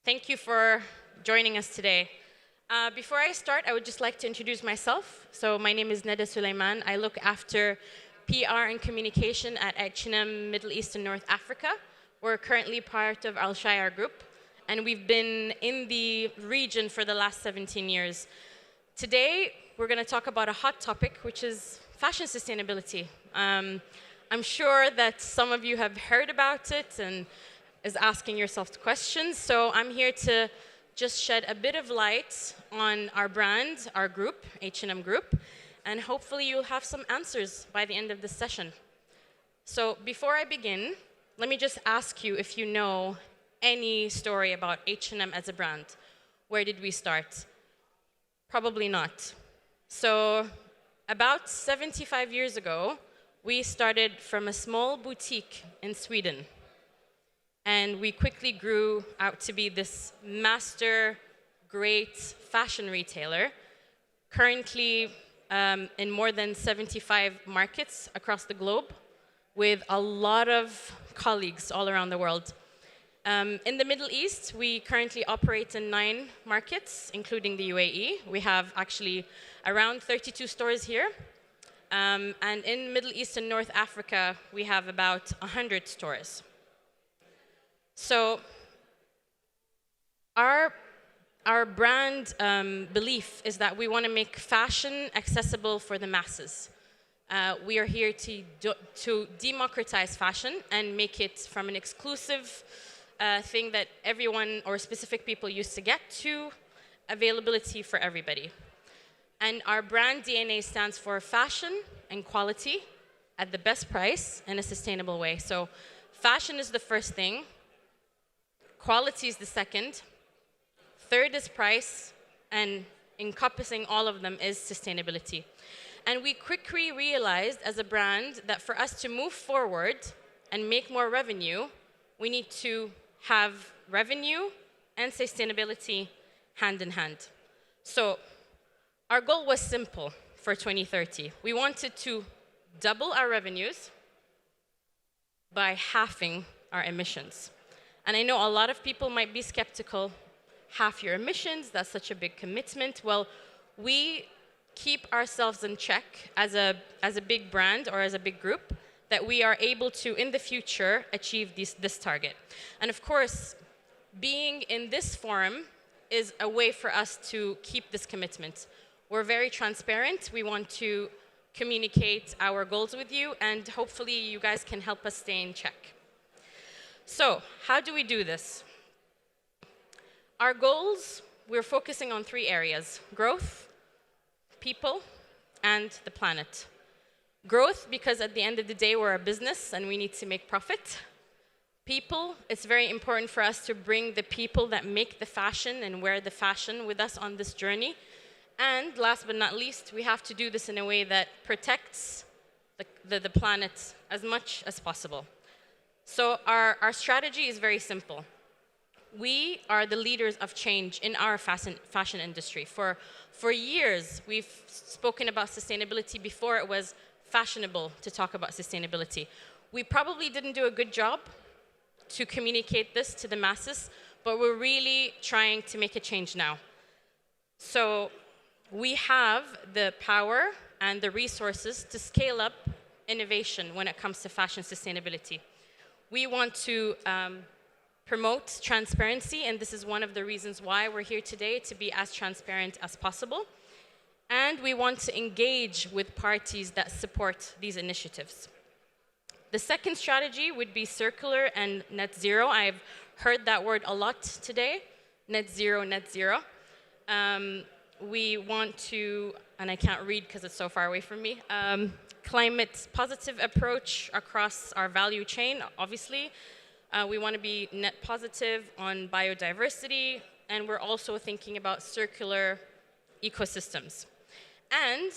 Thank you for joining us today. Before I start, I would just like to introduce myself. So my name is Neda Suleiman. I look after PR and communication at H&M Middle East and North Africa. We're currently part of Al Shayar Group, and we've been in the region for the last 17 years. Today, we're going to talk about a hot topic, which is fashion sustainability. I'm sure that some of you have heard about it and is asking yourself questions. So I'm here to just shed a bit of light on our brand, our group, H&M Group, and hopefully you'll have some answers by the end of this session. So before I begin, let me just ask you if you know any story about H&M as a brand. Where did we start? Probably not. So about 75 years ago, we started from a small boutique in Sweden. And we quickly grew out to be this master, great fashion retailer, currently in more than 75 markets across the globe, with a lot of colleagues all around the world. In the Middle East, we currently operate in 9 markets, including the UAE. We have actually around 32 stores here. And in Middle East and North Africa, we have about 100 stores. So our brand belief is that we want to make fashion accessible for the masses. We are here to democratize fashion and make it from an exclusive thing that everyone or specific people used to get to availability for everybody. And our brand DNA stands for fashion and quality at the best price in a sustainable way. So fashion is the first thing. Quality is the second. Third is price, and encompassing all of them is sustainability. And we quickly realized as a brand that for us to move forward and make more revenue, we need to have revenue and sustainability hand in hand. So our goal was simple for 2030. We wanted to double our revenues by halving our emissions. And I know a lot of people might be skeptical. Half your emissions, that's such a big commitment. Well, we keep ourselves in check as a big brand or as a big group that we are able to, in the future, achieve this target. And of course, being in this forum is a way for us to keep this commitment. We're very transparent. We want to communicate our goals with you, and hopefully you guys can help us stay in check. So, how do we do this? Our goals, we're focusing on 3 areas: growth, people, and the planet. Growth, because at the end of the day, we're a business and we need to make profit. People, it's very important for us to bring the people that make the fashion and wear the fashion with us on this journey. And last but not least, we have to do this in a way that protects the planet as much as possible. So our strategy is very simple. We are the leaders of change in our fashion industry. For years, we've spoken about sustainability before it was fashionable to talk about sustainability. We probably didn't do a good job to communicate this to the masses, but we're really trying to make a change now. So we have the power and the resources to scale up innovation when it comes to fashion sustainability. We want to promote transparency, and this is one of the reasons why we're here today, to be as transparent as possible. And we want to engage with parties that support these initiatives. The second strategy would be circular and net zero. I've heard that word a lot today, net zero, net zero. We want to, and I can't read because it's so far away from me, climate positive approach across our value chain, obviously. We want to be net positive on biodiversity, and we're also thinking about circular ecosystems. And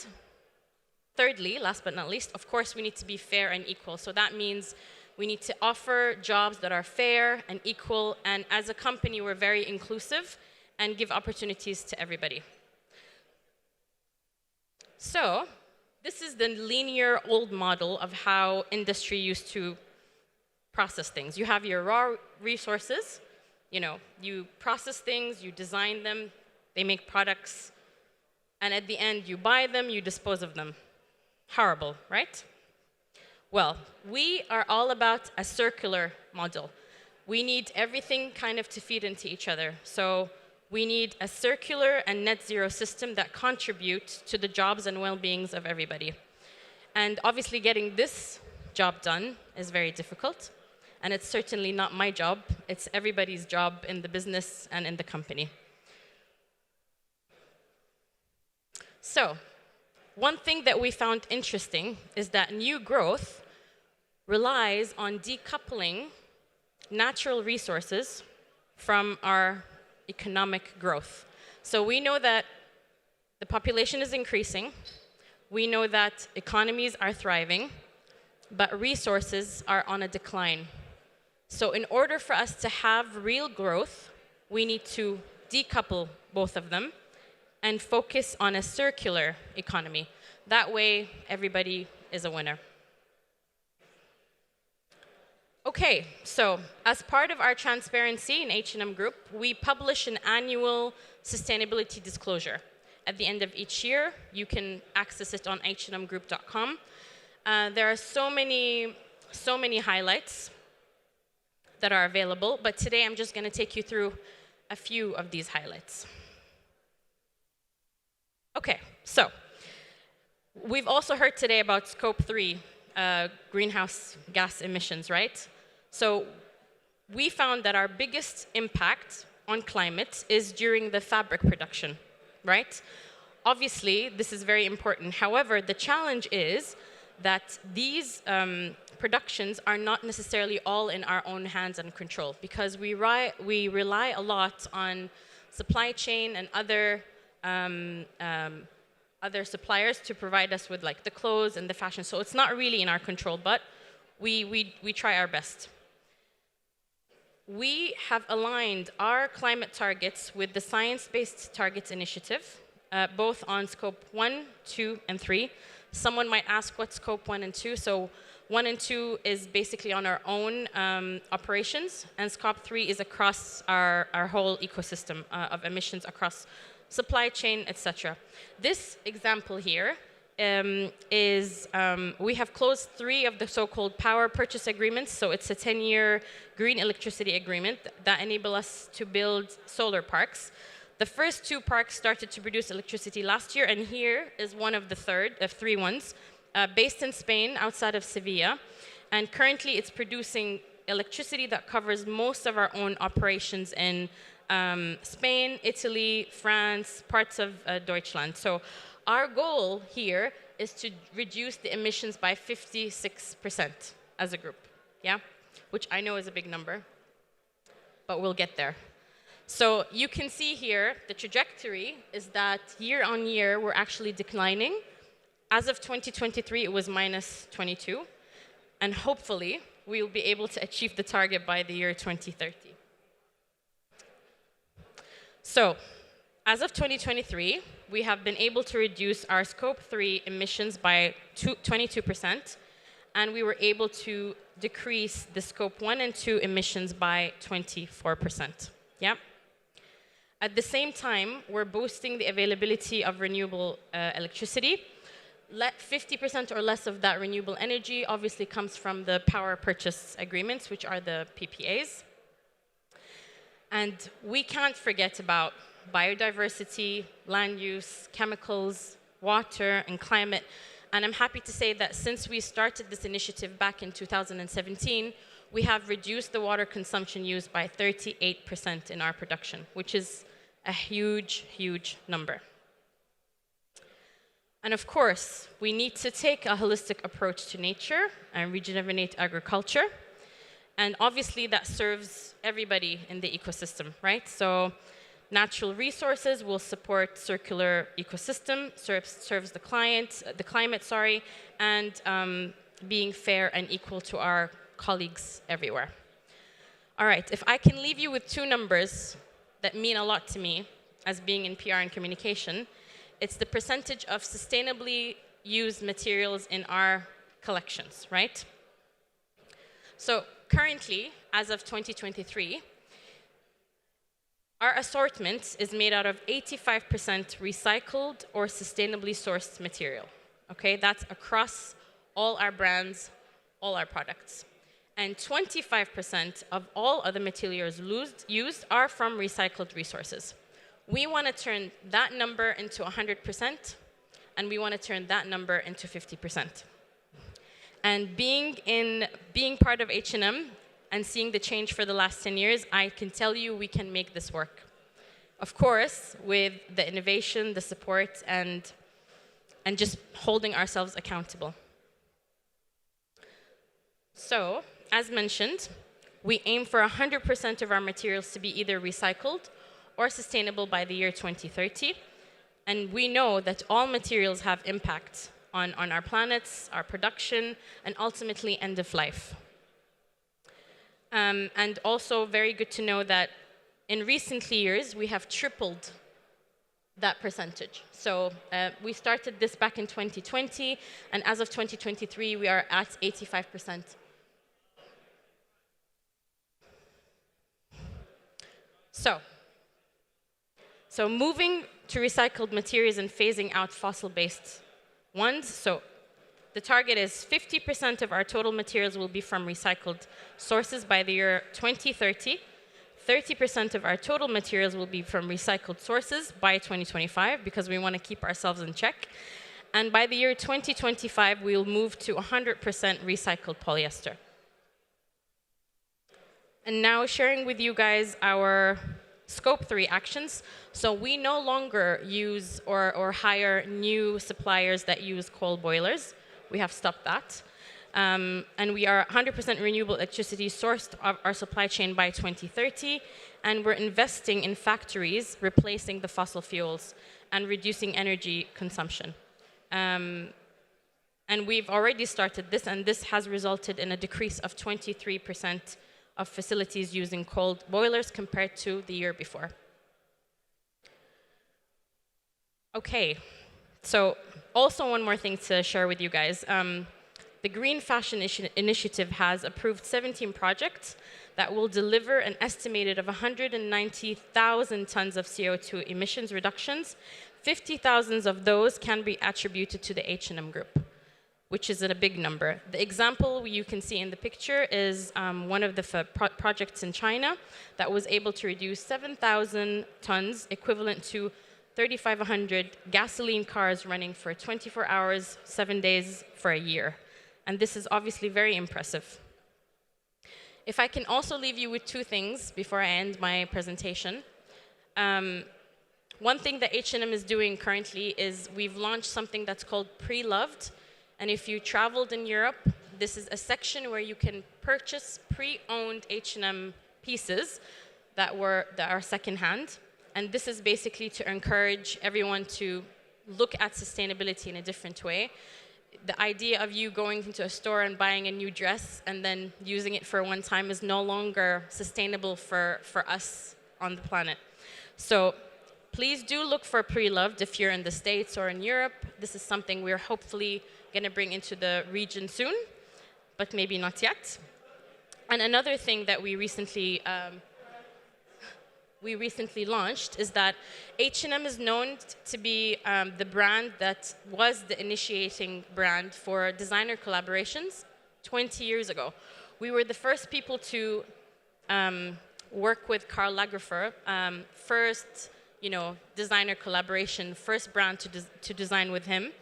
thirdly, last but not least, of course, we need to be fair and equal. So that means we need to offer jobs that are fair and equal, and as a company, we're very inclusive and give opportunities to everybody. So this is the linear old model of how industry used to process things. You have your raw resources, You process things, you design them, they make products, and at the end, you buy them, you dispose of them. Horrible, right? Well, we are all about a circular model. We need everything kind of to feed into each other. So we need a circular and net zero system that contributes to the jobs and well-beings of everybody. And obviously getting this job done is very difficult. And it's certainly not my job. It's everybody's job in the business and in the company. So one thing that we found interesting is that new growth relies on decoupling natural resources from our economic growth. So we know that the population is increasing. We know that economies are thriving, but resources are on a decline. So in order for us to have real growth, we need to decouple both of them and focus on a circular economy. That way, everybody is a winner. Okay, so as part of our transparency in H&M Group, we publish an annual sustainability disclosure. At the end of each year, you can access it on hmgroup.com. There are so many highlights that are available, but today I'm just going to take you through a few of these highlights. Okay, so we've also heard today about Scope 3 greenhouse gas emissions, right? So we found that our biggest impact on climate is during the fabric production, right? Obviously, this is very important. However, the challenge is that these productions are not necessarily all in our own hands and control, because we rely a lot on supply chain and other suppliers to provide us with like the clothes and the fashion. So it's not really in our control, but we try our best. We have aligned our climate targets with the Science Based Targets Initiative, both on Scope 1, 2, and 3. Someone might ask what's Scope 1 and 2. So 1 and 2 is basically on our own operations, and Scope 3 is across our whole ecosystem of emissions across supply chain, etc. This example here is we have closed 3 of the so-called power purchase agreements. So it's a 10-year green electricity agreement that enable us to build solar parks. The first 2 parks started to produce electricity last year, and here is one of the 3 ones, based in Spain, outside of Sevilla. And currently it's producing electricity that covers most of our own operations in Spain, Italy, France, parts of Deutschland. So our goal here is to reduce the emissions by 56% as a group, yeah? Which I know is a big number, but we'll get there. So you can see here, the trajectory is that year on year, we're actually declining. As of 2023, it was minus 22. And hopefully, we'll be able to achieve the target by the year 2030. So, as of 2023, we have been able to reduce our Scope 3 emissions by 22%, and we were able to decrease the Scope 1 and 2 emissions by 24%. Yeah? At the same time, we're boosting the availability of renewable electricity. 50% or less of that renewable energy obviously comes from the power purchase agreements, which are the PPAs. And we can't forget about biodiversity, land use, chemicals, water, and climate. And I'm happy to say that since we started this initiative back in 2017, we have reduced the water consumption used by 38% in our production, which is a huge, huge number. And of course, we need to take a holistic approach to nature and rejuvenate agriculture. And obviously, that serves everybody in the ecosystem, right? So natural resources will support circular ecosystem, serves the climate, and being fair and equal to our colleagues everywhere. All right, if I can leave you with 2 numbers that mean a lot to me as being in PR and communication, it's the percentage of sustainably used materials in our collections, right? So currently, as of 2023, Our assortment is made out of 85% recycled or sustainably sourced material. Okay, that's across all our brands, all our products. And 25% of all other materials used are from recycled resources. We want to turn that number into 100%, and we want to turn that number into 50%. And being part of H&M and seeing the change for the last 10 years, I can tell you we can make this work. Of course, with the innovation, the support, and just holding ourselves accountable. So, as mentioned, we aim for 100% of our materials to be either recycled or sustainable by the year 2030. And we know that all materials have impact on our planets, our production, and ultimately end of life. And also very good to know that in recent years, we have tripled that percentage. So we started this back in 2020, and as of 2023, we are at 85%. So moving to recycled materials and phasing out fossil-based ones. So the target is 50% of our total materials will be from recycled sources by the year 2030. 30% of our total materials will be from recycled sources by 2025 because we want to keep ourselves in check. And by the year 2025, we will move to 100% recycled polyester. And now sharing with you guys our Scope 3 actions. So we no longer use or hire new suppliers that use coal boilers. We have stopped that. And we are 100% renewable electricity sourced of our supply chain by 2030. And we're investing in factories replacing the fossil fuels and reducing energy consumption. And we've already started this, and this has resulted in a decrease of 23% of facilities using coal boilers compared to the year before. Okay, so also one more thing to share with you guys. The Green Fashion Initiative has approved 17 projects that will deliver an estimated of 190,000 tons of CO2 emissions reductions. 50,000 of those can be attributed to the H&M Group, which is a big number. The example you can see in the picture is one of the projects in China that was able to reduce 7,000 tons, equivalent to 3,500 gasoline cars running for 24 hours, 7 days for a year. And this is obviously very impressive. If I can also leave you with two things before I end my presentation. One thing that H&M is doing currently is we've launched something that's called Pre-Loved. And if you traveled in Europe, this is a section where you can purchase pre-owned H&M pieces that are secondhand. And this is basically to encourage everyone to look at sustainability in a different way. The idea of you going into a store and buying a new dress and then using it for one time is no longer sustainable for us on the planet. So please do look for Pre-Loved if you're in the States or in Europe. This is something we're hopefully going to bring into the region soon, but maybe not yet. And another thing that we recently launched is that H&M is known to be the brand that was the initiating brand for designer collaborations 20 years ago. We were the first people to work with Karl Lagerfeld, first designer collaboration, first brand to design with him.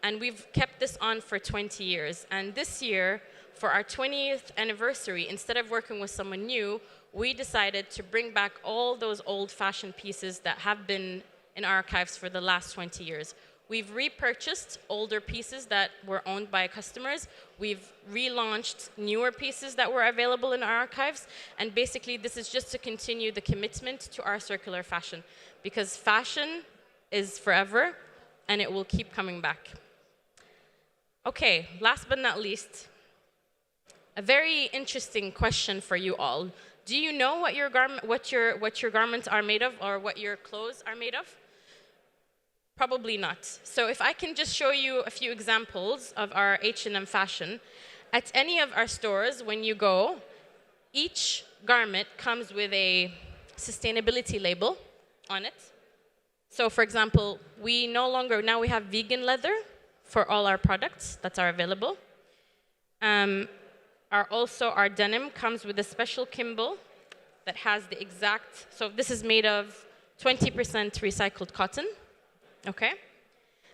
And we've kept this on for 20 years. And this year, for our 20th anniversary, instead of working with someone new, we decided to bring back all those old fashion pieces that have been in our archives for the last 20 years. We've repurchased older pieces that were owned by customers. We've relaunched newer pieces that were available in our archives. And basically, this is just to continue the commitment to our circular fashion, because fashion is forever, and it will keep coming back. Okay, last but not least, a very interesting question for you all. Do you know what your garments are made of, or what your clothes are made of? Probably not. So if I can just show you a few examples of our H&M fashion. At any of our stores, when you go, each garment comes with a sustainability label on it. So for example, now we have vegan leather for all our products that are available. Our denim comes with a special Kimball that has the exact, so this is made of 20% recycled cotton, okay?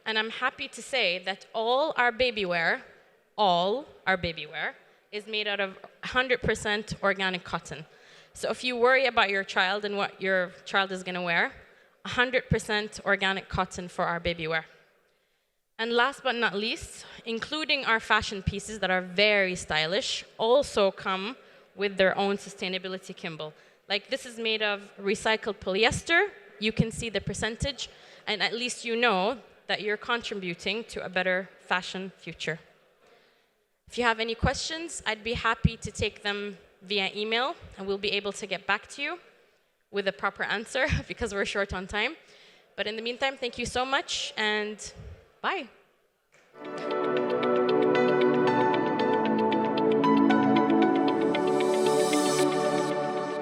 And I'm happy to say that all our baby wear is made out of 100% organic cotton. So if you worry about your child and what your child is gonna wear, 100% organic cotton for our baby wear. And last but not least, including our fashion pieces that are very stylish, also come with their own sustainability Kimball. Like this is made of recycled polyester. You can see the percentage, and at least you know that you're contributing to a better fashion future. If you have any questions, I'd be happy to take them via email, and we'll be able to get back to you with a proper answer because we're short on time. But in the meantime, thank you so much, and bye.